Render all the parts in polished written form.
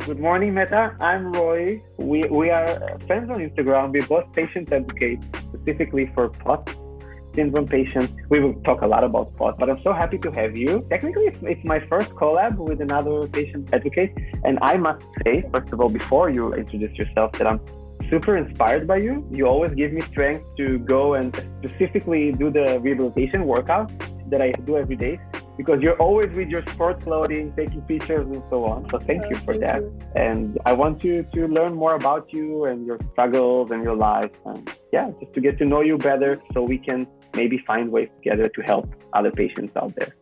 Good morning, Mette. I'm Roy. We are friends on Instagram. We're both patient advocates, specifically for POTS syndrome patients. We will talk a lot about POTS, but I'm so happy to have you. Technically, it's my first collab with another patient advocate. And I must say, first of all, before you introduce yourself, that I'm super inspired by you. You always give me strength to go and specifically do the rehabilitation workout that I do every day, because you're always with your sport clothing, taking pictures and so on. So thank you for that. And I want to learn more about you and your struggles and your life. And just to get to know you better so we can maybe find ways together to help other patients out there.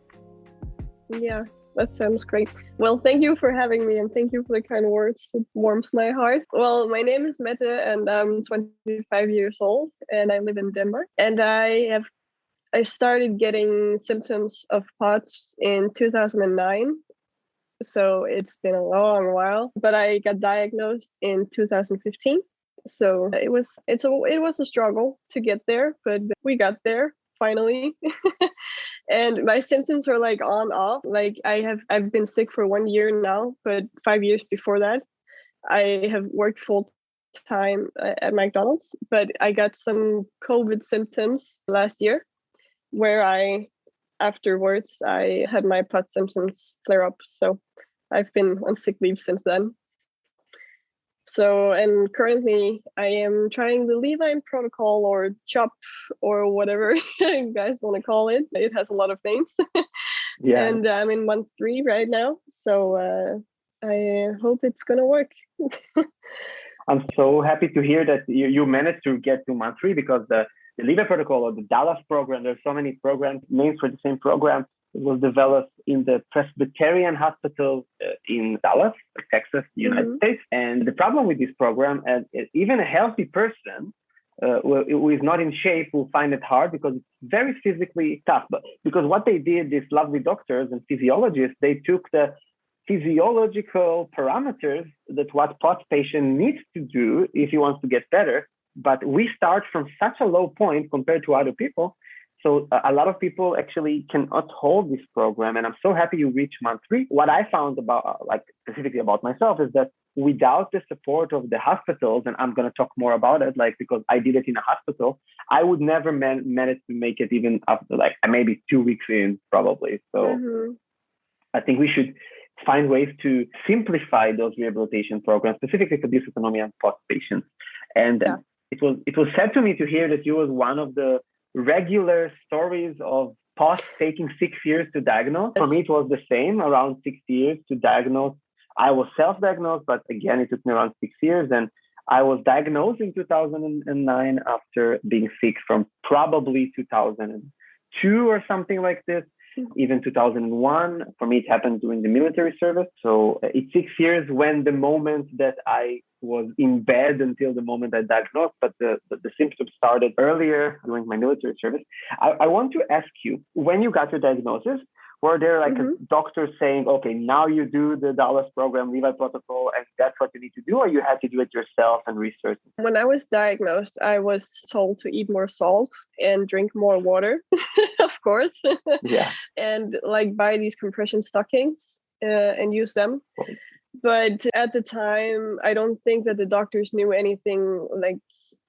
Yeah, that sounds great. Well, thank you for having me and thank you for the kind words. It warms my heart. Well, my name is Mette and I'm 25 years old and I live in Denmark. And I started getting symptoms of POTS in 2009. So it's been a long while, but I got diagnosed in 2015. So it was a struggle to get there, but we got there finally. And my symptoms are like on off. Like I've been sick for 1 year now, but 5 years before that, I have worked full time at McDonald's, but I got some COVID symptoms last year, where afterwards I had my POTS symptoms flare up. So I've been on sick leave since then. So, and currently I am trying the Levine protocol or CHOP or whatever you guys want to call it. It has a lot of names. Yeah. And I'm in month 3 right now. So I hope it's going to work. I'm so happy to hear that you managed to get to month 3, because the Levine protocol or the Dallas program, there's so many programs, names for the same program. It was developed in the Presbyterian Hospital in Dallas, Texas, United States. And the problem with this program, even a healthy person who is not in shape will find it hard, because it's very physically tough. But because what they did, these lovely doctors and physiologists, they took the physiological parameters that what POTS patient needs to do if he wants to get better. But we start from such a low point compared to other people. So a lot of people actually cannot hold this program. And I'm so happy you reached month 3. What I found about, specifically about myself, is that without the support of the hospitals, and I'm going to talk more about it, because I did it in a hospital, I would never manage to make it even after maybe 2 weeks in, probably. So I think we should find ways to simplify those rehabilitation programs, specifically for dysautonomia and POTS patients. And it was sad to me to hear that you was one of the regular stories of POTS taking 6 years to diagnose. For me, it was the same, around 6 years to diagnose. I was self-diagnosed, but again, it took me around 6 years. And I was diagnosed in 2009 after being sick from probably 2002 or something like this. Even 2001. For me, it happened during the military service. So it's 6 years when the moment that I was in bed until the moment I diagnosed, but the symptoms started earlier during my military service. I want to ask you, when you got your diagnosis, were there a doctor saying, okay, now you do the Dallas program, Levine protocol, and that's what you need to do, or you had to do it yourself and research? When I was diagnosed, I was told to eat more salt and drink more water, of course. Yeah. And buy these compression stockings and use them. Right. But at the time, I don't think that the doctors knew anything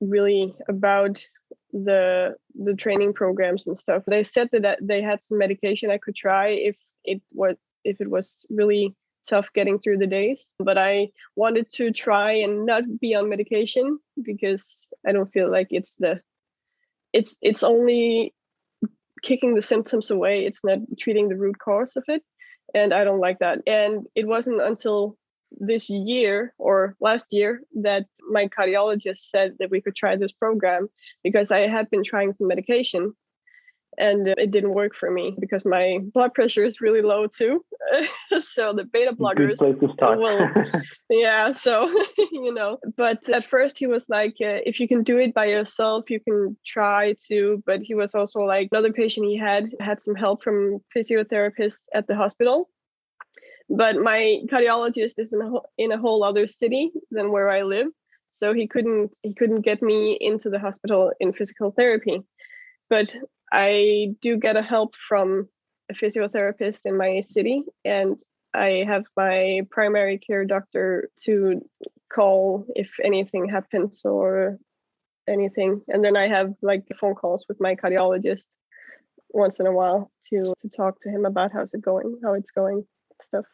really about the training programs and stuff. They said that they had some medication I could try if it was really tough getting through the days. But I wanted to try and not be on medication, because I don't feel like it's only kicking the symptoms away. It's not treating the root cause of it. And I don't like that. And it wasn't until this year or last year that my cardiologist said that we could try this program, because I had been trying some medication and it didn't work for me because my blood pressure is really low too. So the beta blockers. Good place to start. Yeah. So, but at first he was like, if you can do it by yourself, you can try to. But he was also like, another patient he had some help from physiotherapists at the hospital. But my cardiologist is in a whole other city than where I live. So he couldn't get me into the hospital in physical therapy. But I do get a help from a physiotherapist in my city, and I have my primary care doctor to call if anything happens or anything. And then I have like phone calls with my cardiologist once in a while to talk to him about how it's going, stuff.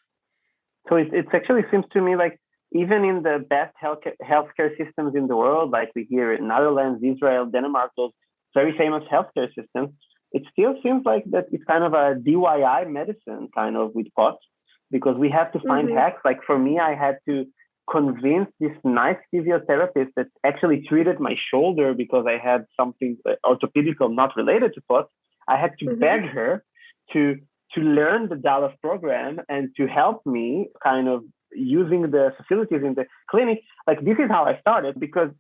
So it actually seems to me like even in the best healthcare systems in the world, like we hear in Netherlands, Israel, Denmark, those very famous healthcare systems, it still seems like that it's kind of a DIY medicine kind of with POTS, because we have to find hacks. Like for me, I had to convince this nice physiotherapist that actually treated my shoulder because I had something orthopedical not related to POTS. I had to beg her to learn the Dallas program and to help me kind of using the facilities in the clinic. Like this is how I started, because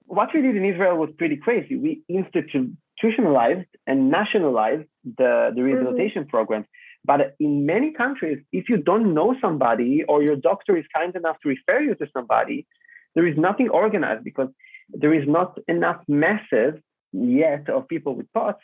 what we did in Israel was pretty crazy. We institutionalized and nationalized the rehabilitation programs. But in many countries, if you don't know somebody or your doctor is kind enough to refer you to somebody, there is nothing organized because there is not enough masses yet of people with POTS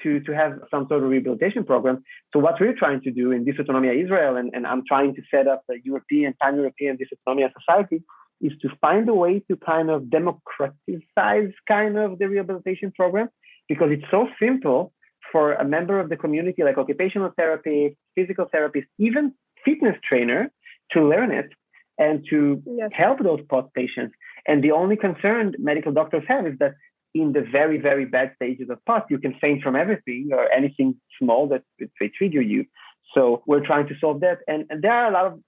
to have some sort of rehabilitation program. So what we're trying to do in Dysautonomia Israel, and I'm trying to set up a European, pan-European Dysautonomia society, is to find a way to kind of democratize kind of the rehabilitation program, because it's so simple for a member of the community, like occupational therapist, physical therapist, even fitness trainer, to learn it and to help those POTS patients. And the only concern medical doctors have is that in the very, very bad stages of POTS, you can faint from everything or anything small that may trigger you. So we're trying to solve that. And there are a lot of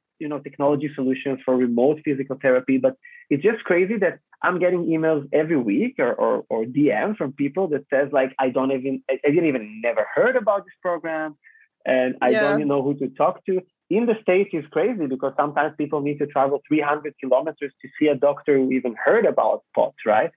technology solutions for remote physical therapy, but it's just crazy that I'm getting emails every week or DMs from people that says like, I didn't even never heard about this program, and I don't even know who to talk to. In the States, it's crazy because sometimes people need to travel 300 kilometers to see a doctor who even heard about POTS, right?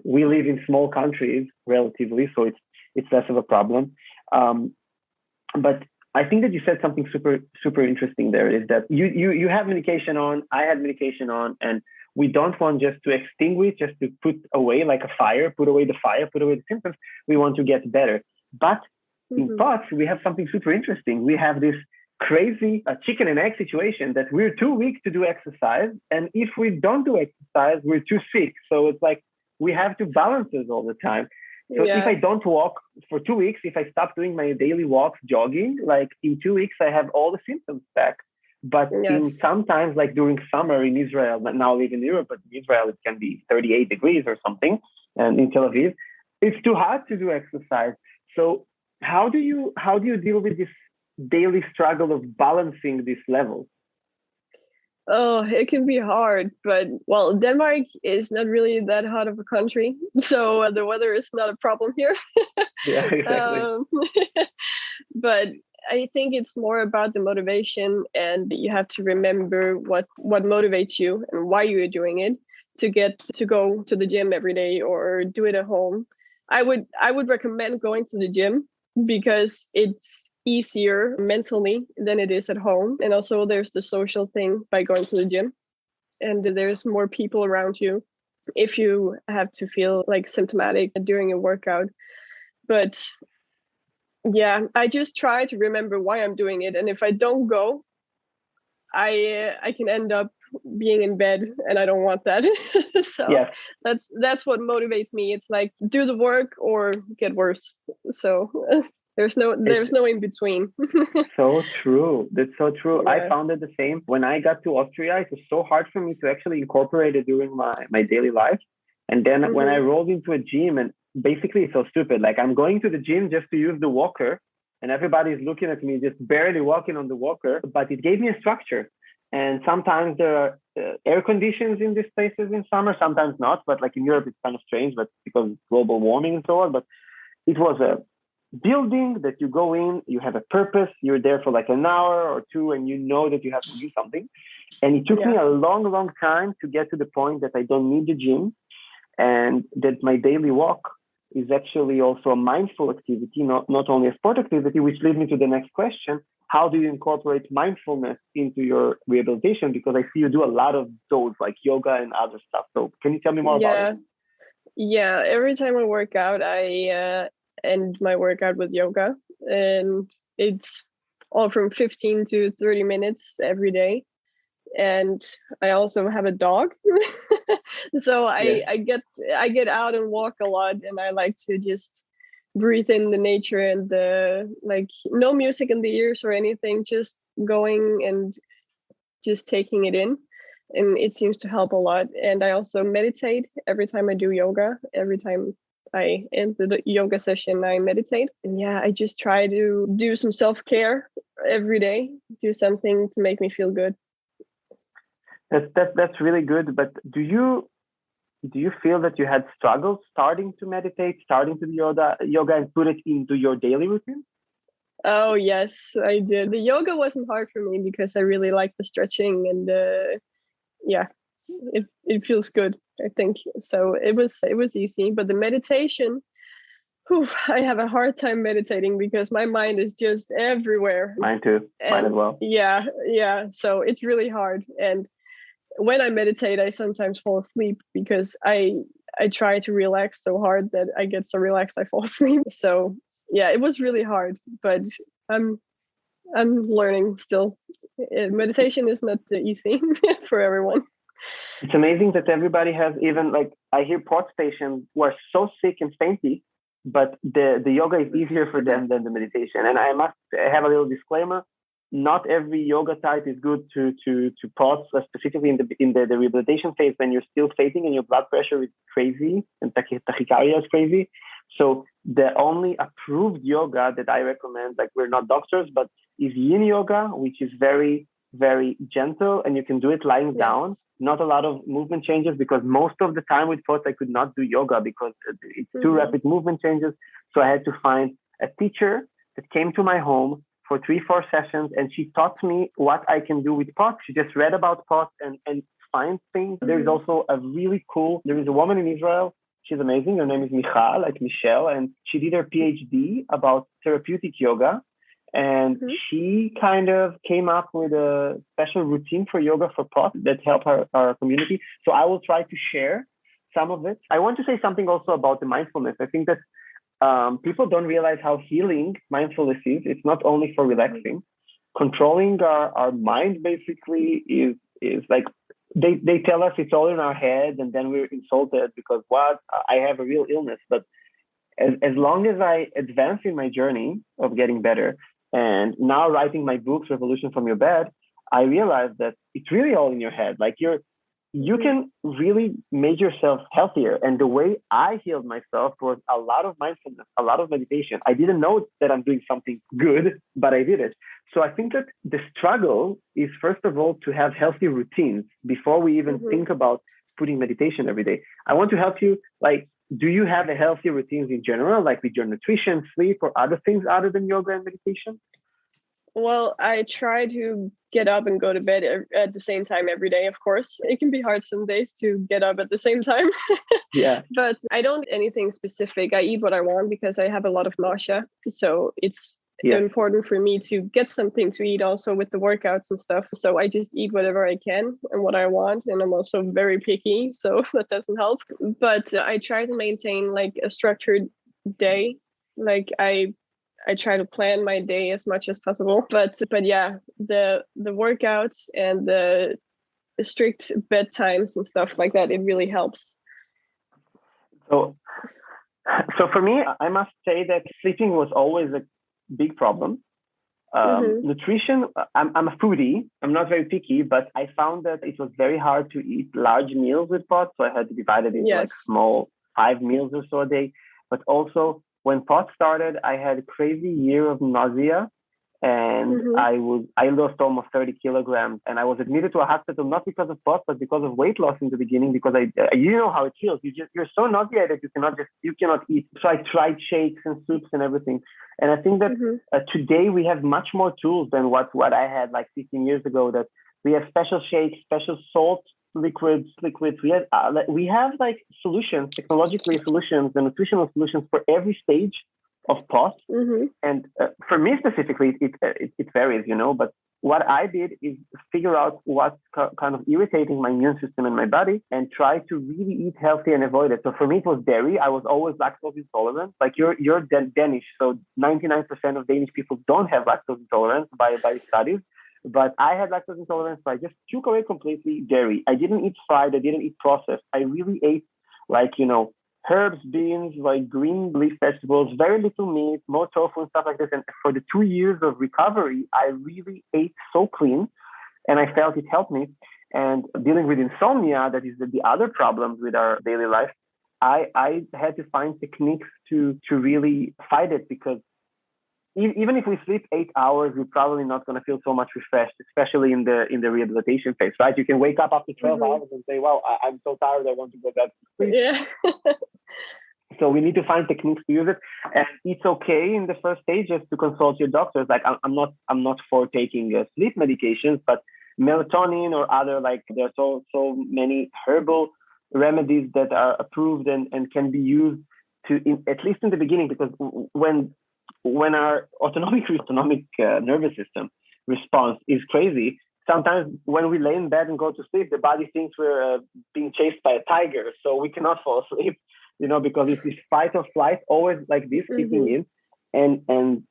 We live in small countries relatively, so it's less of a problem. But I think that you said something super, super interesting there, is that you have medication on, I had medication on, and we don't want just to extinguish, just to put away like a fire, put away the symptoms. We want to get better. But in POTS, we have something super interesting. We have this crazy chicken and egg situation that we're too weak to do exercise. And if we don't do exercise, we're too sick. So it's like we have to balance this all the time. So if I don't walk for 2 weeks, if I stop doing my daily walks, jogging, like in 2 weeks, I have all the symptoms back. But in sometimes, like during summer in Israel, now I live in Europe, but in Israel, it can be 38 degrees or something. And in Tel Aviv, it's too hot to do exercise. So how do you deal with this daily struggle of balancing this level? Oh, it can be hard, but well, Denmark is not really that hot of a country, so the weather is not a problem here. Yeah, exactly. But I think it's more about the motivation, and you have to remember what motivates you and why you're doing it to go to the gym every day or do it at home. I would recommend going to the gym because it's easier mentally than it is at home. And also there's the social thing by going to the gym, and there's more people around you if you have to feel like symptomatic during a workout. But yeah, I just try to remember why I'm doing it. And if I don't go, I can end up being in bed, and I don't want that. So that's what motivates me. It's like do the work or get worse. So there's no in between. So true. That's so true. Yeah. I found it the same. When I got to Austria, it was so hard for me to actually incorporate it during my daily life. And then when I rolled into a gym, and basically it's so stupid. Like I'm going to the gym just to use the walker, and everybody's looking at me just barely walking on the walker, but it gave me a structure. And sometimes there are air conditions in these places in summer, sometimes not. But like in Europe, it's kind of strange, but because of global warming and so on. But it was a building that you go in, you have a purpose, you're there for like an hour or two, and you know that you have to do something. And it took me a long, long time to get to the point that I don't need the gym, and that my daily walk is actually also a mindful activity, not only a sport activity, which leads me to the next question. How do you incorporate mindfulness into your rehabilitation? Because I see you do a lot of those, like yoga and other stuff. So can you tell me more about it? Yeah, every time I work out, I end my workout with yoga. And it's all from 15 to 30 minutes every day. And I also have a dog. So I get out and walk a lot, and I like to just breathe in the nature and like no music in the ears or anything, just going and just taking it in. And it seems to help a lot. And I also meditate every time I do yoga. Every time I end the yoga session, I meditate. And yeah, I just try to do some self-care every day, do something to make me feel good. That's really good. But do you feel that you had struggles starting to meditate, starting to do yoga and put it into your daily routine? Oh yes, I did. The yoga wasn't hard for me because I really like the stretching, and yeah, it feels good, I think. So it was easy. But the meditation, whew, I have a hard time meditating because my mind is just everywhere. Mine too. Mine as well. Yeah. So it's really hard. And when I meditate, I sometimes fall asleep because I try to relax so hard that I get so relaxed I fall asleep. So yeah, it was really hard, but I'm learning still. Meditation is not easy for everyone. It's amazing that everybody has, even like I hear POTS patients who are so sick and fainty, but the yoga is easier for them than the meditation. And I must have a little disclaimer. Not every yoga type is good to POTS, specifically in the rehabilitation phase when you're still fainting and your blood pressure is crazy and tachycardia is crazy. So the only approved yoga that I recommend, like we're not doctors, but is yin yoga, which is very, very gentle, and you can do it lying down. Not a lot of movement changes, because most of the time with POTS I could not do yoga because it's too rapid movement changes. So I had to find a teacher that came to my home for 3-4 sessions, and she taught me what I can do with POTS. She just read about POTS and find things. There is also there is a woman in Israel. She's amazing. Her name is Michal, like Michelle, and she did her PhD about therapeutic yoga. And she kind of came up with a special routine for yoga for POTS that helped our community. So I will try to share some of it. I want to say something also about the mindfulness. I think that people don't realize how healing mindfulness is. It's not only for relaxing. Controlling our mind basically is like, they tell us it's all in our head, and then we're insulted because I have a real illness. But as long as I advance in my journey of getting better, and now writing my books, Revolution from Your Bed, I realized that it's really all in your head. Like you can really make yourself healthier. And the way I healed myself was a lot of mindfulness, a lot of meditation. I didn't know that I'm doing something good, but I did it. So I think that the struggle is, first of all, to have healthy routines before we even think about putting meditation every day. I want to help you. Like, do you have a healthy routines in general, like with your nutrition, sleep, or other things other than yoga and meditation? Well, I try to get up and go to bed at the same time every day, of course. It can be hard some days to get up at the same time. Yeah. But I don't do anything specific. I eat what I want because I have a lot of nausea. So it's important for me to get something to eat also with the workouts and stuff. So I just eat whatever I can and what I want. And I'm also very picky, so that doesn't help. But I try to maintain like a structured day. Like I try to plan my day as much as possible. But yeah, the workouts and the strict bedtimes and stuff like that, it really helps. So for me, I must say that sleeping was always a big problem. Nutrition, I'm a foodie. I'm not very picky, but I found that it was very hard to eat large meals with POTS. So I had to divide it into like small 5 meals or so a day. But also, when POTS started, I had a crazy year of nausea, and I lost almost 30 kilograms, and I was admitted to a hospital not because of POTS, but because of weight loss in the beginning. Because you know how it feels. You're so nauseated you cannot eat. So I tried shakes and soups and everything. And I think that today we have much more tools than what I had like 15 years ago. That we have special shakes, special salt liquids. We have like solutions, technologically solutions, and nutritional solutions for every stage of POTS. And for me specifically, it varies, you know. But what I did is figure out what's kind of irritating my immune system and my body and try to really eat healthy and avoid it. So for me, it was dairy. I was always lactose intolerant. Like you're Danish, so 99% of Danish people don't have lactose intolerance by studies. But I had lactose intolerance, so I just took away completely dairy. I didn't eat fried. I didn't eat processed. I really ate herbs, beans, like green leaf vegetables, very little meat, more tofu and stuff like this. And for the 2 years of recovery, I really ate so clean and I felt it helped me. And dealing with insomnia, that is the other problems with our daily life, I had to find techniques to really fight it, because even if we sleep 8 hours, we're probably not going to feel so much refreshed, especially in the rehabilitation phase, right? You can wake up after 12 hours and say, wow, I'm so tired, I want to go back to sleep. Yeah. So we need to find techniques to use it. And it's okay in the first stages to consult your doctors. Like I'm not for taking sleep medications, but melatonin or other, like there are so many herbal remedies that are approved and can be used at least in the beginning, because when our autonomic nervous system response is crazy, sometimes when we lay in bed and go to sleep, the body thinks we're being chased by a tiger, so we cannot fall asleep, because it's this fight or flight, always like this kicking in. And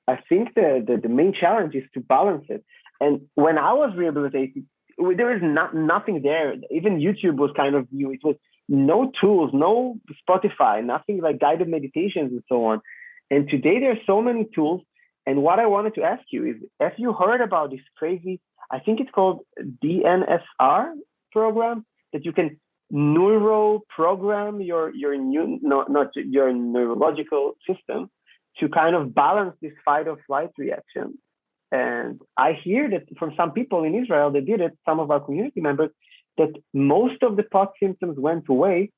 I think the main challenge is to balance it. And when I was rehabilitated, there is nothing there. Even YouTube was kind of new. It was no tools, no Spotify, nothing like guided meditations and so on. And today there are so many tools. And what I wanted to ask you is, have you heard about this crazy, I think it's called DNSR program, that you can neuro-program your neurological system to kind of balance this fight or flight reaction. And I hear that from some people in Israel, they did it, some of our community members, that most of the POTS symptoms went away.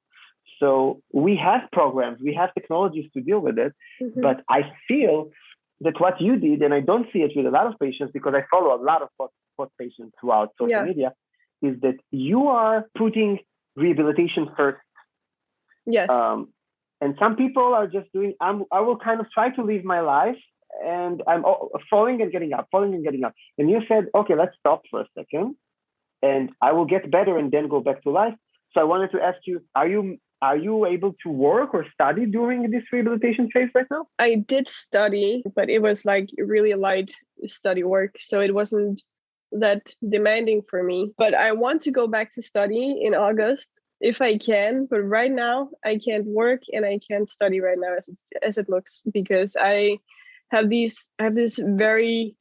So we have programs, we have technologies to deal with it. But I feel that what you did, and I don't see it with a lot of patients because I follow a lot of POTS patients throughout social media, is that you are putting rehabilitation first. Yes. And some people are just doing, I will kind of try to live my life and I'm falling and getting up. And you said, okay, let's stop for a second and I will get better and then go back to life. So I wanted to ask you, are you able to work or study during this rehabilitation phase right now? I did study, but it was like really light study work. So it wasn't that demanding for me. But I want to go back to study in August if I can. But right now I can't work and I can't study right now as it looks, because I have this very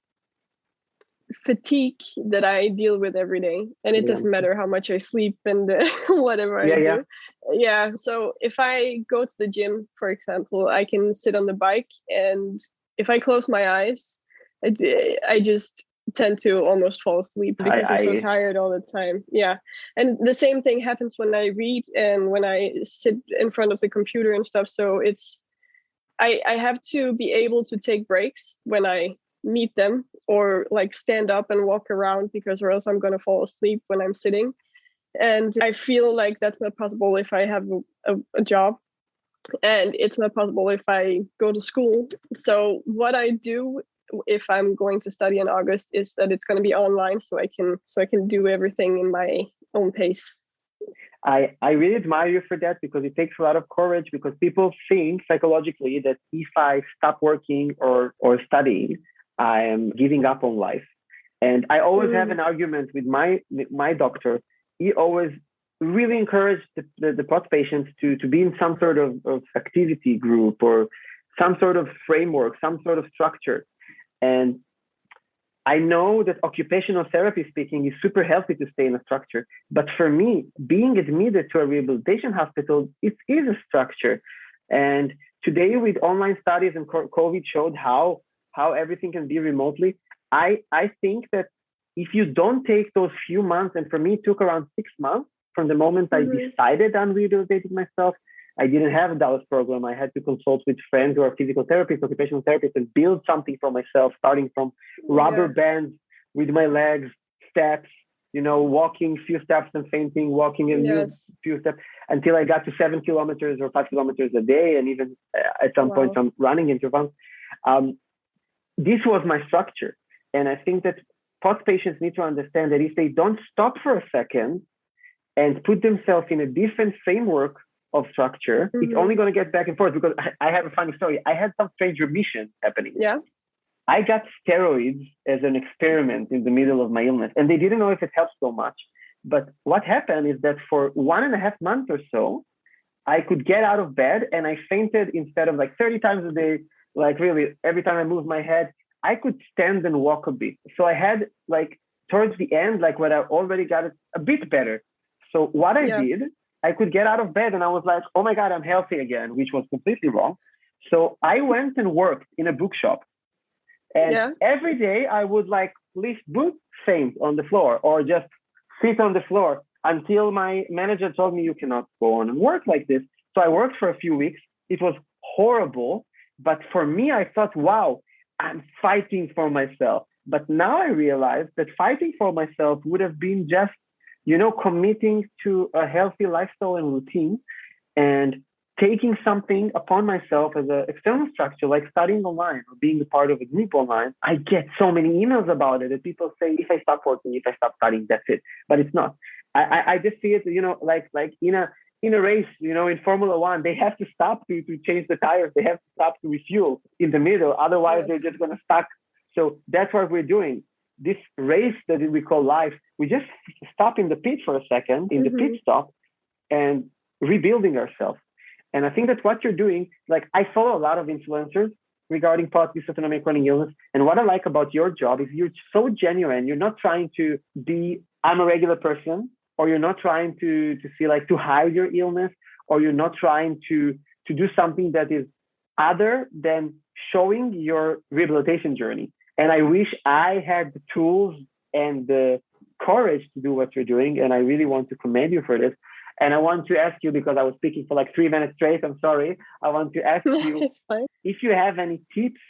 fatigue that I deal with every day, and it doesn't matter how much I sleep and whatever I do. Yeah. So if I go to the gym, for example, I can sit on the bike, and if I close my eyes, I just tend to almost fall asleep because I'm so tired all the time. Yeah. And the same thing happens when I read and when I sit in front of the computer and stuff. So I have to be able to take breaks when I need them, or like stand up and walk around, because or else I'm going to fall asleep when I'm sitting. And I feel like that's not possible if I have a job, and it's not possible if I go to school. So what I do if I'm going to study in August is that it's going to be online, so I can do everything in my own pace. I really admire you for that, because it takes a lot of courage, because people think psychologically that if I stop working or studying, I am giving up on life. And I always have an argument with my doctor. He always really encouraged the POTS patients to be in some sort of activity group or some sort of framework, some sort of structure. And I know that occupational therapy speaking is super healthy to stay in a structure. But for me, being admitted to a rehabilitation hospital, it is a structure. And today with online studies and COVID showed how everything can be remotely. I think that if you don't take those few months, and for me it took around 6 months from the moment I decided on rehabilitating myself. I didn't have a Dallas program. I had to consult with friends who are physical therapists, occupational therapists, and build something for myself, starting from rubber bands with my legs, steps, walking few steps and fainting, walking a few steps, until I got to 7 kilometers or 5 kilometers a day. And even at some point, some running intervals. This was my structure. And I think that POTS patients need to understand that if they don't stop for a second and put themselves in a different framework of structure, it's only going to get back and forth. Because I have a funny story. I had some strange remission happening. Yeah. I got steroids as an experiment in the middle of my illness, and they didn't know if it helped so much. But what happened is that for 1.5 months or so, I could get out of bed and I fainted instead of like 30 times a day. Like really, every time I moved my head, I could stand and walk a bit. So I had like towards the end, like when I already got it a bit better. So what I did, I could get out of bed and I was like, oh my God, I'm healthy again, which was completely wrong. So I went and worked in a bookshop. And every day I would like lift books, faint on the floor, or just sit on the floor until my manager told me you cannot go on and work like this. So I worked for a few weeks. It was horrible. But for me, I thought, wow, I'm fighting for myself. But now I realize that fighting for myself would have been just, committing to a healthy lifestyle and routine and taking something upon myself as an external structure, like studying online or being a part of a group online. I get so many emails about it that people say, if I stop working, if I stop studying, that's it. But it's not. I just see it, like in a race, in Formula One, they have to stop to change the tires. They have to stop to refuel in the middle. Otherwise, they're just going to stuck. So that's what we're doing. This race that we call life, we just stop in the pit for a second, in the pit stop, and rebuilding ourselves. And I think that's what you're doing. Like I follow a lot of influencers regarding POTS, dysautonomic chronic illness. And what I like about your job is you're so genuine. You're not trying to be, I'm a regular person, or you're not trying to feel like to hide your illness, or you're not trying to do something that is other than showing your rehabilitation journey. And I wish I had the tools and the courage to do what you're doing. And I really want to commend you for this. And I want to ask you, because I was speaking for like 3 minutes straight, I'm sorry. I want to ask you if you have any tips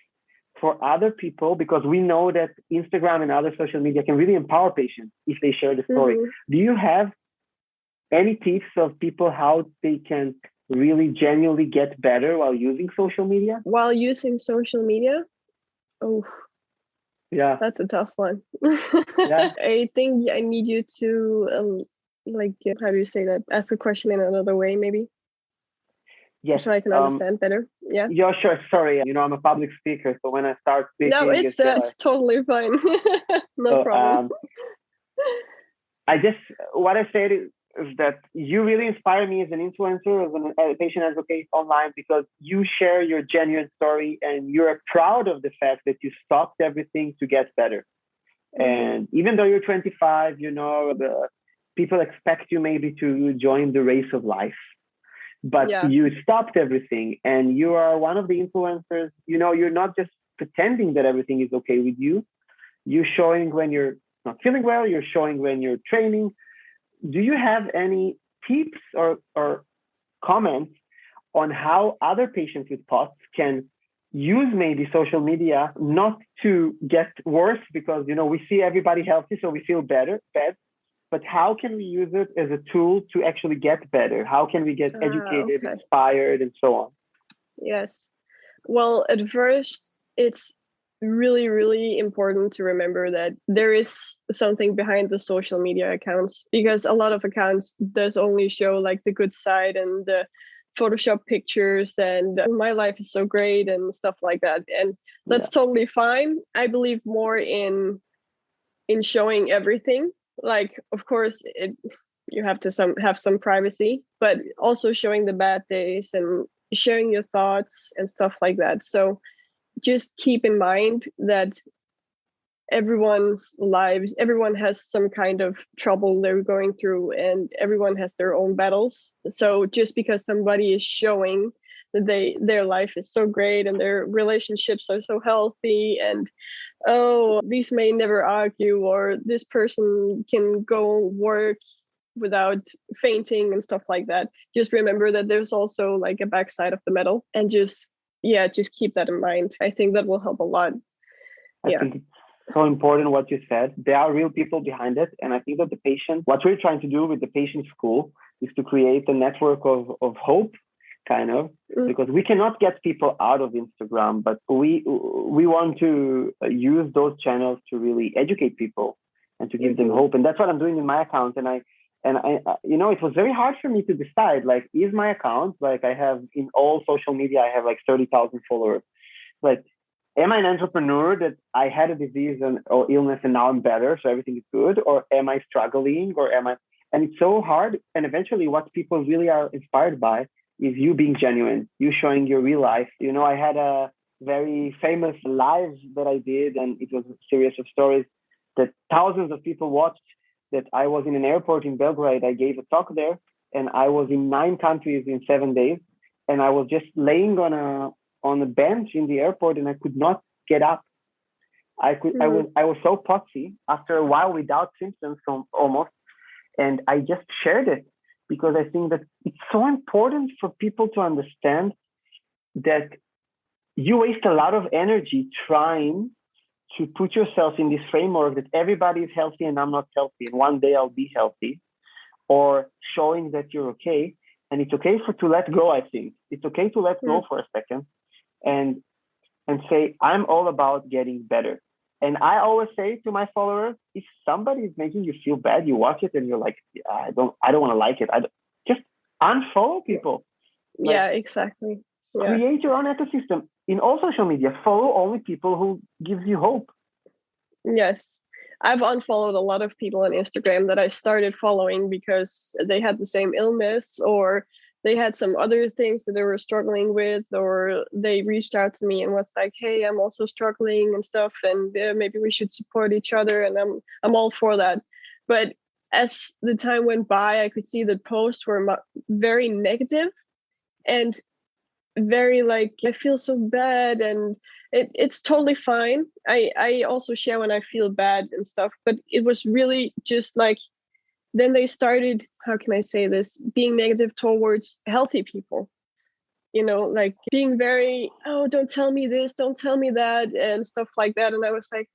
for other people, because we know that Instagram and other social media can really empower patients if they share the story. Do you have any tips of people how they can really genuinely get better while using social media? While using social media? Oh, yeah, that's a tough one. I think I need you to how do you say that? Ask the question in another way, maybe. Yes. So I can understand better. Yeah. Yeah, sure. Sorry. I'm a public speaker. So when I start speaking, no, it's totally fine. No problem. What I said is that you really inspire me as an influencer, as a patient advocate online, because you share your genuine story and you're proud of the fact that you stopped everything to get better. And even though you're 25, the people expect you maybe to join the race of life, but you stopped everything, and you are one of the influencers. You're not just pretending that everything is okay with you. You're showing when you're not feeling well. You're showing when you're training. Do you have any tips or comments on how other patients with POTS can use maybe social media not to get worse, because, we see everybody healthy, so we feel bad, but how can we use it as a tool to actually get better? How can we get educated, inspired, and so on? Yes. Well, at first, it's really, really important to remember that there is something behind the social media accounts, because a lot of accounts does only show like the good side and the Photoshop pictures and my life is so great and stuff like that. And that's totally fine. I believe more in showing everything. Like, of course, you have to have some privacy, but also showing the bad days and sharing your thoughts and stuff like that. So just keep in mind that everyone's lives, everyone has some kind of trouble they're going through, and everyone has their own battles. So just because somebody is showing that their life is so great and their relationships are so healthy, and these may never argue, or this person can go work without fainting and stuff like that, just remember that there's also like a backside of the medal, and just keep that in mind. I think that will help a lot. I think it's so important what you said. There are real people behind it. And I think that what we're trying to do with the patient school is to create a network of hope kind of, because we cannot get people out of Instagram, but we want to use those channels to really educate people and to give them hope. And that's what I'm doing in my account. And I, it was very hard for me to decide, like, is my account, like I have in all social media, I have like 30,000 followers. Like, am I an entrepreneur that I had a disease or illness and now I'm better, so everything is good? Or am I struggling? And it's so hard. And eventually what people really are inspired by is you being genuine, you showing your real life. I had a very famous live that I did, and it was a series of stories that thousands of people watched, that I was in an airport in Belgrade. I gave a talk there, and I was in 9 countries in 7 days. And I was just laying on a bench in the airport, and I could not get up. I was so potsy after a while without symptoms almost. And I just shared it because I think that it's so important for people to understand that you waste a lot of energy trying to put yourself in this framework that everybody is healthy and I'm not healthy, and one day I'll be healthy, or showing that you're okay. And it's okay to let go. I think it's okay to let go for a second and say, I'm all about getting better. And I always say to my followers, if somebody is making you feel bad, you watch it and you're like, I don't want to like it. Just unfollow people. Yeah, exactly. Yeah. Create your own ecosystem in all social media. Follow only people who gives you hope. Yes. I've unfollowed a lot of people on Instagram that I started following because they had the same illness, or they had some other things that they were struggling with, or they reached out to me and was like, hey, I'm also struggling and stuff, and maybe we should support each other. And I'm all for that. But as the time went by, I could see that posts were very negative and very like, I feel so bad, and it's totally fine. I also share when I feel bad and stuff, but it was really just like, then they started, how can I say this, being negative towards healthy people, like being very, oh, don't tell me this, don't tell me that, and stuff like that. And I was like,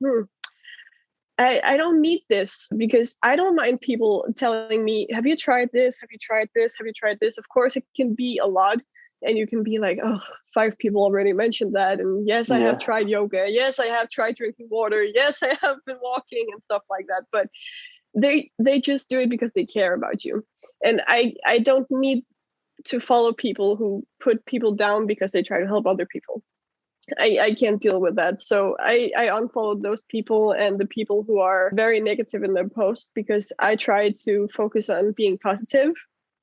I don't need this, because I don't mind people telling me, have you tried this? Have you tried this? Have you tried this? Of course, it can be a lot. And you can be like, oh, 5 people already mentioned that. And yes, I have tried yoga. Yes, I have tried drinking water. Yes, I have been walking and stuff like that. But they just do it because they care about you. And I don't need to follow people who put people down because they try to help other people. I can't deal with that. So I unfollowed those people and the people who are very negative in their posts, because I try to focus on being positive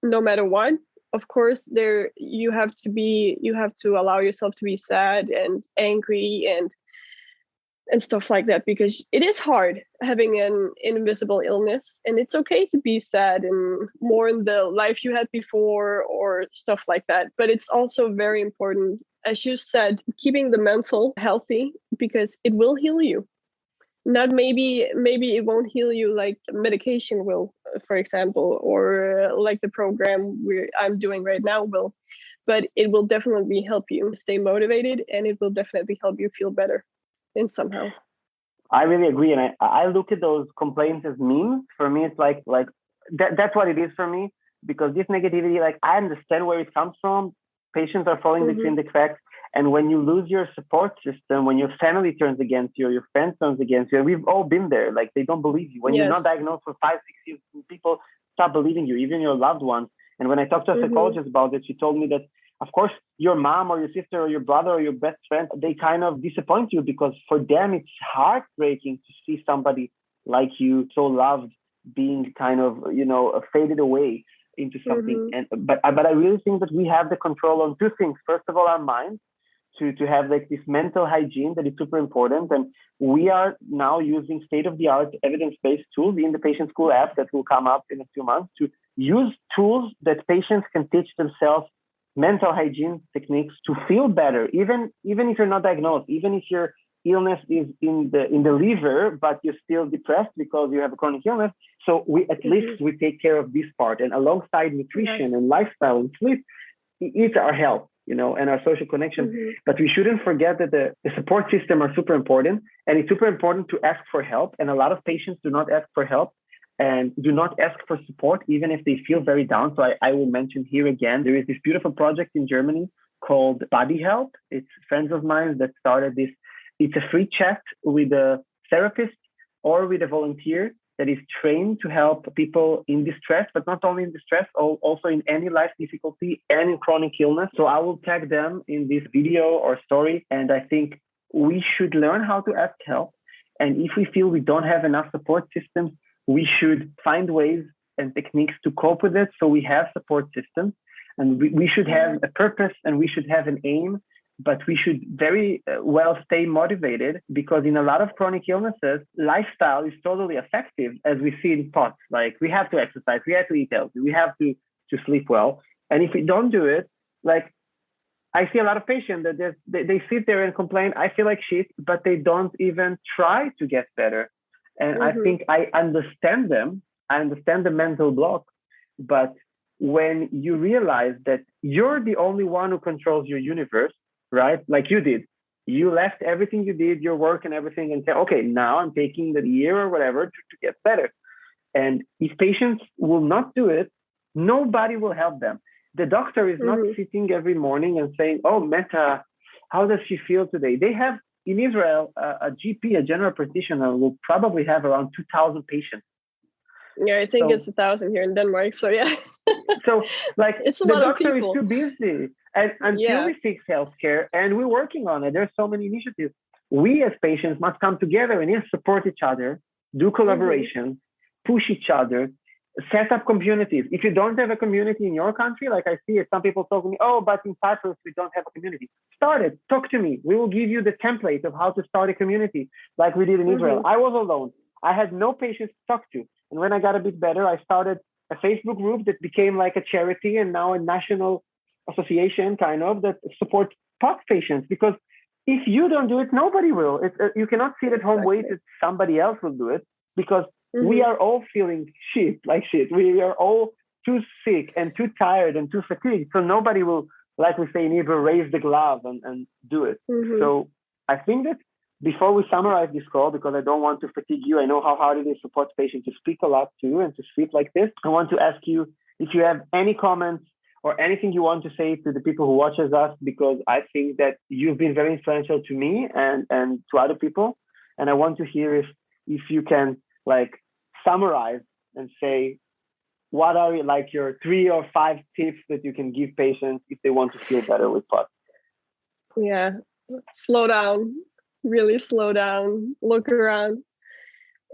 no matter what. Of course, you have to allow yourself to be sad and angry and stuff like that, because it is hard having an invisible illness, and it's okay to be sad and mourn the life you had before or stuff like that. But it's also very important, as you said, keeping the mental healthy, because it will heal you. Not maybe it won't heal you like medication will, for example, or like the program I'm doing right now will, but it will definitely help you stay motivated, and it will definitely help you feel better in somehow. I really agree, and I look at those complaints as memes. For me, it's like that's what it is for me, because this negativity, like, I understand where it comes from. Patients are falling between the cracks. And when you lose your support system, when your family turns against you, or your friends turns against you, and we've all been there, like, they don't believe you. When you're not diagnosed for 5-6 years, people stop believing you, even your loved ones. And when I talked to a psychologist about it, she told me that, of course, your mom or your sister or your brother or your best friend, they kind of disappoint you, because for them, it's heartbreaking to see somebody like you, so loved, being kind of, faded away into something. But I really think that we have the control on 2 things. First of all, our mind, to have like this mental hygiene that is super important. And we are now using state-of-the-art evidence-based tools in the Patient School app that will come up in a few months, to use tools that patients can teach themselves, mental hygiene techniques, to feel better, even if you're not diagnosed, even if your illness is in the liver, but you're still depressed because you have a chronic illness. So at least we take care of this part, and alongside nutrition and lifestyle and sleep, it's our health, and our social connection. But we shouldn't forget that the support system are super important, and it's super important to ask for help. And a lot of patients do not ask for help. and do not ask for support, even if they feel very down. So I will mention here again, there is this beautiful project in Germany called Body Help. It's friends of mine that started this. It's a free chat with a therapist or with a volunteer that is trained to help people in distress, but not only in distress, also in any life difficulty and in chronic illness. So I will tag them in this video or story. And I think we should learn how to ask help. And if we feel we don't have enough support systems, we should find ways and techniques to cope with it. So we have support systems, and we should have a purpose and we should have an aim, but we should very well stay motivated, because in a lot of chronic illnesses, lifestyle is totally effective, as we see in POTS. Like, we have to exercise, we have to eat healthy, we have to sleep well. And if we don't do it, like, I see a lot of patients that they sit there and complain, I feel like shit, but they don't even try to get better. And I think I understand them. I understand the mental block. But when you realize that you're the only one who controls your universe, right? Like you did. You left everything you did, your work and everything, and said, okay, now I'm taking the year or whatever to get better. And if patients will not do it, nobody will help them. The doctor is not sitting every morning and saying, oh, Mette, how does she feel today? They have, in Israel, a GP, a general practitioner, will probably have around 2,000 patients. Yeah, I think it's 1,000 here in Denmark. So yeah. So like, it's a the lot of doctor is people. too busy. And until we fix healthcare, and we're working on it, there's so many initiatives. We as patients must come together and support each other, do collaboration, push each other, set up communities. If you don't have a community in your country, like I see it, some people talk to me, oh, but in Cyprus, we don't have a community. Start it. Talk to me. We will give you the template of how to start a community, like we did in Israel. I was alone. I had no patients to talk to. And when I got a bit better, I started a Facebook group that became like a charity and now a national association kind of that supports POC patients. Because if you don't do it, nobody will. You cannot sit at home, wait that somebody else will do it, because we are all feeling shit. We are all too sick and too tired and too fatigued. So nobody will, like we say in Hebrew, raise the glove and do it. So I think that before we summarize this call, because I don't want to fatigue you, I know how hard it is for POTS patients to speak a lot too and to sleep like this. I want to ask you if you have any comments or anything you want to say to the people who watches us, because I think that you've been very influential to me and to other people. And I want to hear if you can like summarize and say, what are like your 3 or 5 tips that you can give patients if they want to feel better with POTS? Yeah, slow down, really slow down, look around,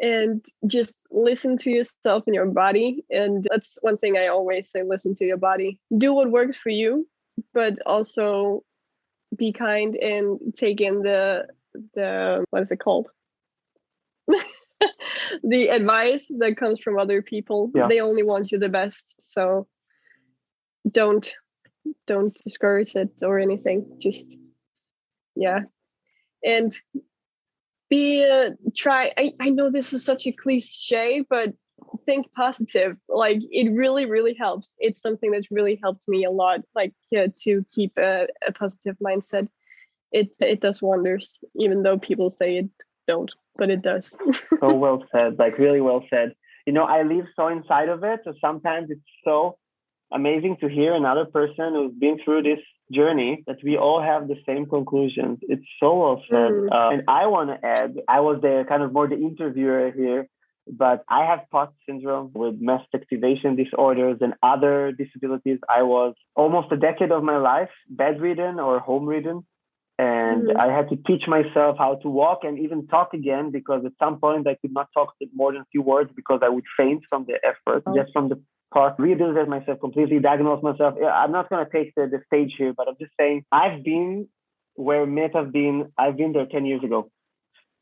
and just listen to yourself and your body. And that's one thing I always say, listen to your body. Do what works for you, but also be kind and take in the what is it called? The advice that comes from other people. They only want you the best. So don't discourage it or anything. Just and try. I know this is such a cliche, but think positive. Like, it really, really helps. It's something that's really helped me a lot. Like, to keep a positive mindset. It does wonders, even though people say it don't, but it does. So well said, like really well said. You know, I live so inside of it. So sometimes it's so amazing to hear another person who's been through this journey that we all have the same conclusions. It's so well said. And I want to add, I was the kind of more the interviewer here, but I have POTS syndrome with mass activation disorders and other disabilities. I was almost a decade of my life bedridden or home-ridden. And I had to teach myself how to walk and even talk again, because at some point I could not talk more than a few words because I would faint from the effort, just from the POTS. Rehabilitate myself completely, diagnose myself. I'm not going to take the stage here, but I'm just saying I've been where Mette has been. I've been there 10 years ago.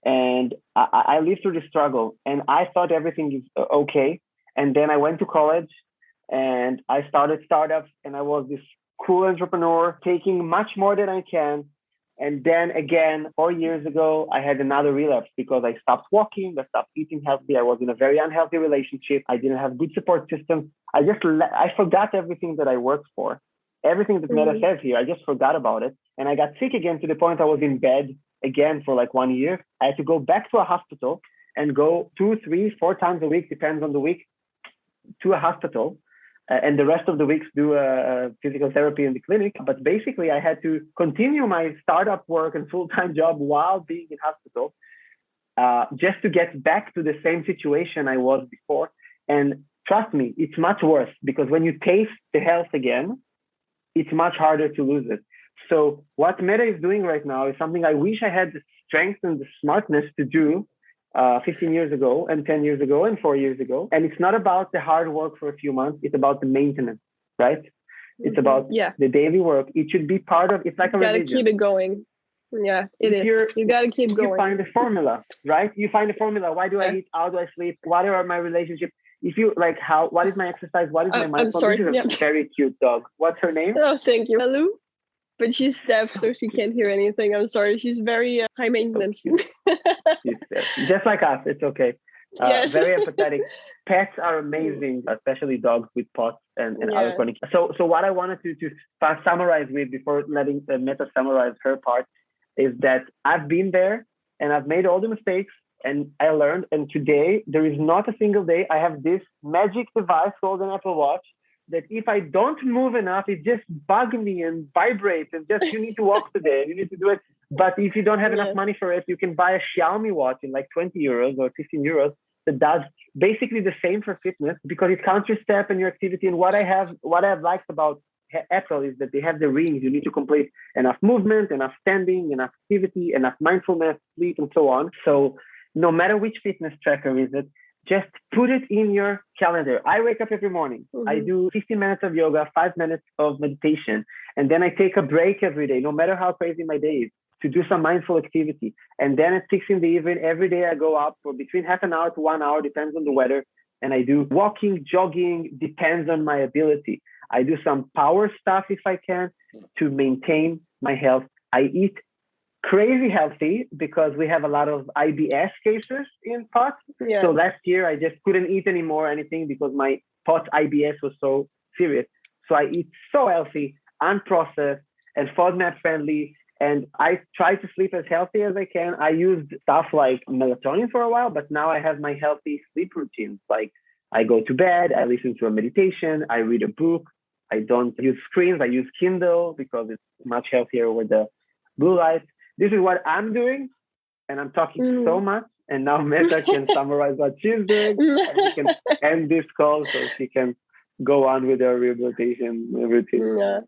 And I lived through the struggle and I thought everything is okay. And then I went to college and I started startups and I was this cool entrepreneur taking much more than I can. And then again, 4 years ago, I had another relapse because I stopped walking, I stopped eating healthy. I was in a very unhealthy relationship. I didn't have good support systems. I forgot everything that I worked for. Everything that Mette says here, I just forgot about it. And I got sick again to the point I was in bed again for like 1 year. I had to go back to a hospital and go 2, 3, 4 times a week, depends on the week, to a hospital. And the rest of the weeks do physical therapy in the clinic. But basically, I had to continue my startup work and full-time job while being in hospital, just to get back to the same situation I was before. And trust me, it's much worse, because when you taste the health again, it's much harder to lose it. So what Mette is doing right now is something I wish I had the strength and the smartness to do 15 years ago and 10 years ago and 4 years ago. And it's not about the hard work for a few months. It's about the maintenance, right? It's about the daily work. It should be part of, it's like a religion. You gotta keep it going. Yeah, it is. You gotta keep going. You find the formula, right? You find the formula. Why do I eat? How do I sleep? What are my relationships? If you like, what is my exercise? What is my mindfulness? I'm sorry. This is a very cute dog. What's her name? Oh, thank you. Hello. But she's deaf, so she can't hear anything. I'm sorry. She's very high maintenance. She's just like us. It's okay. Yes. Very empathetic. Pets are amazing, especially dogs with POTS and other chronic. So what I wanted to summarize with, before letting Mette summarize her part, is that I've been there and I've made all the mistakes and I learned. And today, there is not a single day I have this magic device called an Apple Watch that if I don't move enough, it just bugs me and vibrates and just, you need to walk today, you need to do it. But if you don't have enough money for it, you can buy a Xiaomi watch in like 20 euros or 15 euros that does basically the same for fitness, because it counts your step and your activity. And what I've liked about Apple is that they have the rings. You need to complete enough movement, enough standing, enough activity, enough mindfulness, sleep, and so on. So no matter which fitness tracker is it, just put it in your calendar. I wake up every morning. I do 15 minutes of yoga, 5 minutes of meditation. And then I take a break every day, no matter how crazy my day is, to do some mindful activity. And then at 6 in the evening, every day I go up for between half an hour to 1 hour, depends on the weather. And I do walking, jogging, depends on my ability. I do some power stuff if I can to maintain my health. I eat crazy healthy because we have a lot of IBS cases in POTS. Yes. So last year I just couldn't eat anymore anything because my POTS IBS was so serious. So I eat so healthy, unprocessed, and FODMAP friendly. And I try to sleep as healthy as I can. I used stuff like melatonin for a while, but now I have my healthy sleep routines. Like I go to bed, I listen to a meditation, I read a book. I don't use screens. I use Kindle because it's much healthier with the blue light. This is what I'm doing, and I'm talking so much. And now Mette can summarize what she's doing, and we can end this call so she can go on with her rehabilitation routine. Yeah,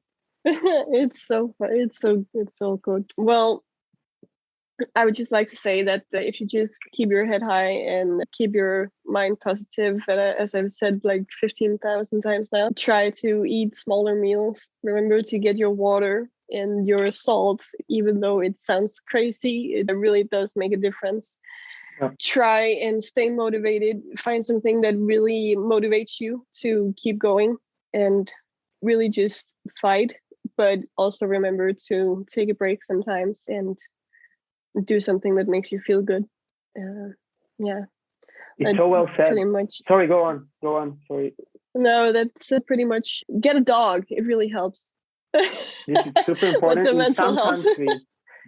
it's so fun. It's so good. Well, I would just like to say that if you just keep your head high and keep your mind positive, and as I've said like 15,000 times now, try to eat smaller meals. Remember to get your water and your salt, even though it sounds crazy, it really does make a difference. Yeah. Try and stay motivated. Find something that really motivates you to keep going and really just fight. But also remember to take a break sometimes and do something that makes you feel good. It's so well said. Pretty much. Sorry, go on. Sorry. No, that's pretty much. Get a dog. It really helps. This is super important in some countries.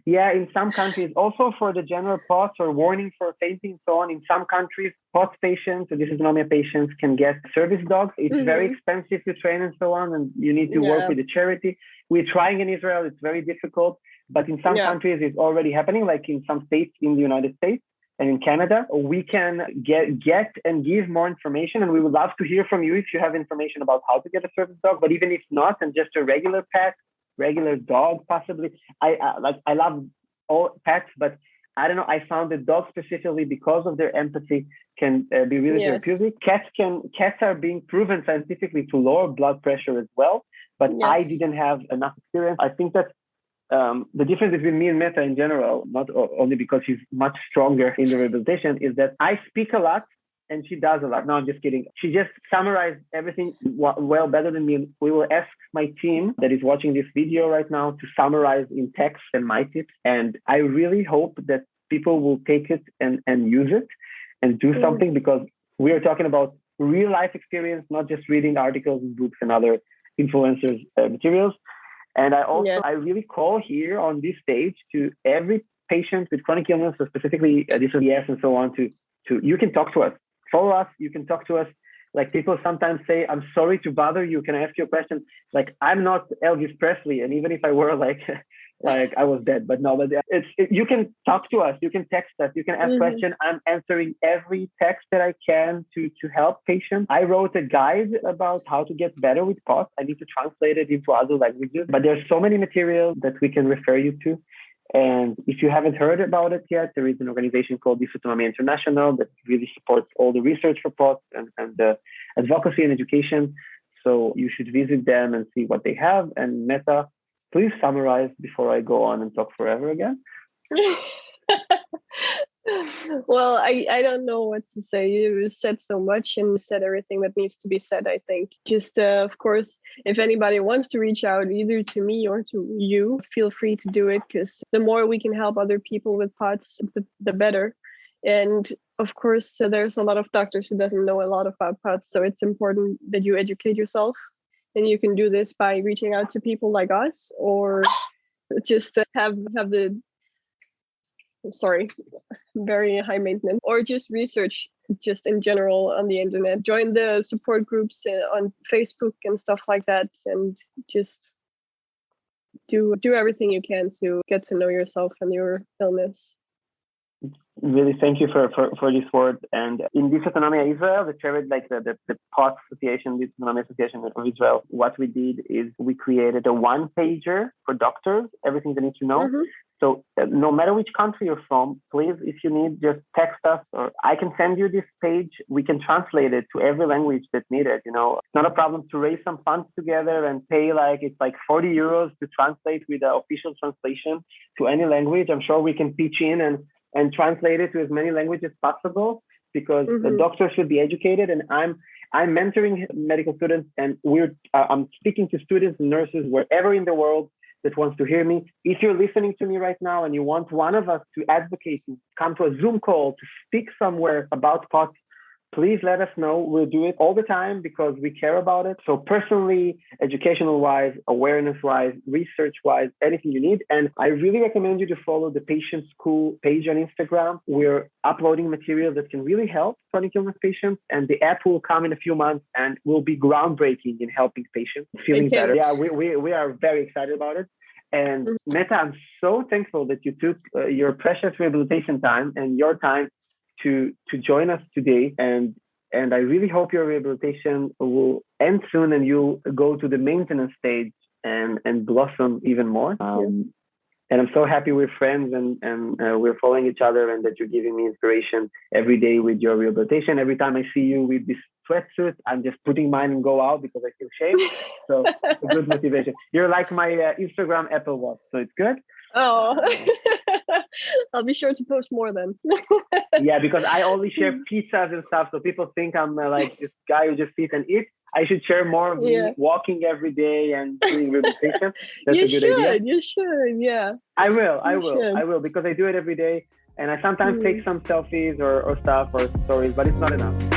Yeah, in some countries, also for the general POTS or warning for fainting and so on. In some countries, POTS patients, so dysautonomia patients, can get service dogs. It's very expensive to train and so on, and you need to work with a charity. We're trying in Israel. It's very difficult. But in some countries, it's already happening, like in some states in the United States and in Canada. We can get and give more information, and we would love to hear from you if you have information about how to get a service dog. But even if not, and just a regular pet, regular dog, possibly. I love all pets, but I don't know. I found that dogs specifically, because of their empathy, can be really therapeutic. Cats are being proven scientifically to lower blood pressure as well. But I didn't have enough experience. I think that the difference between me and Mette in general, not only because she's much stronger in the rehabilitation, is that I speak a lot and she does a lot. No, I'm just kidding. She just summarized everything well better than me. We will ask my team that is watching this video right now to summarize in text and my tips. And I really hope that people will take it and use it and do something, because we are talking about real life experience, not just reading articles and books and other influencers' materials. And I really call here on this stage to every patient with chronic illness, so specifically dysautonomia and so on, to you can talk to us, follow us, you can talk to us. Like people sometimes say, I'm sorry to bother you. Can I ask you a question? Like I'm not Elvis Presley. And even if I were like I was dead, but no, but you can talk to us. You can text us. You can ask questions. I'm answering every text that I can to help patients. I wrote a guide about how to get better with POTS. I need to translate it into other languages, but there's so many materials that we can refer you to. And if you haven't heard about it yet, there is an organization called Dysautonomia International that really supports all the research for POTS and the advocacy and education. So you should visit them and see what they have. And Mette, please summarize before I go on and talk forever again. Well, I don't know what to say. You said so much and said everything that needs to be said, I think. Just, of course, if anybody wants to reach out either to me or to you, feel free to do it, because the more we can help other people with POTS, the better. And of course, there's a lot of doctors who doesn't know a lot about POTS, so it's important that you educate yourself. And you can do this by reaching out to people like us, or just have the very high maintenance, or just research just in general on the internet. Join the support groups on Facebook and stuff like that, and just do everything you can to get to know yourself and your illness. Really, thank you for this word. And in Dysautonomia Israel, the charity, like the POTS Association, Dysautonomia Association of Israel, what we did is we created a one-pager for doctors, everything they need to know. So no matter which country you're from, please, if you need, just text us, or I can send you this page. We can translate it to every language that's needed. You know, it's not a problem to raise some funds together and pay it's like 40 euros to translate with the official translation to any language. I'm sure we can pitch in and translate it to as many languages as possible, because the doctors should be educated. And I'm mentoring medical students, and I'm speaking to students and nurses wherever in the world that wants to hear me. If you're listening to me right now and you want one of us to advocate, to come to a Zoom call, to speak somewhere about POTS, please let us know. We'll do it all the time because we care about it. So personally, educational-wise, awareness-wise, research-wise, anything you need. And I really recommend you to follow the Patient School page on Instagram. We're uploading material that can really help chronic illness patients. And the app will come in a few months and will be groundbreaking in helping patients feeling better. Yeah, we are very excited about it. And Mette, I'm so thankful that you took your precious rehabilitation time and your time to join us today, and I really hope your rehabilitation will end soon and you'll go to the maintenance stage and blossom even more. And I'm so happy we're friends and we're following each other, and that you're giving me inspiration every day with your rehabilitation. Every time I see you with this sweatsuit, I'm just putting mine and go out because I feel shame. So it's a good motivation. You're like my Instagram Apple Watch, so it's good. Oh, I'll be sure to post more then. Yeah, because I only share pizzas and stuff, so people think I'm like this guy who just sits and eats. I should share more of me walking every day and doing rehabilitation. That's a good idea. You should, yeah. I will, because I do it every day, and I sometimes take some selfies or stuff or stories, but it's not enough.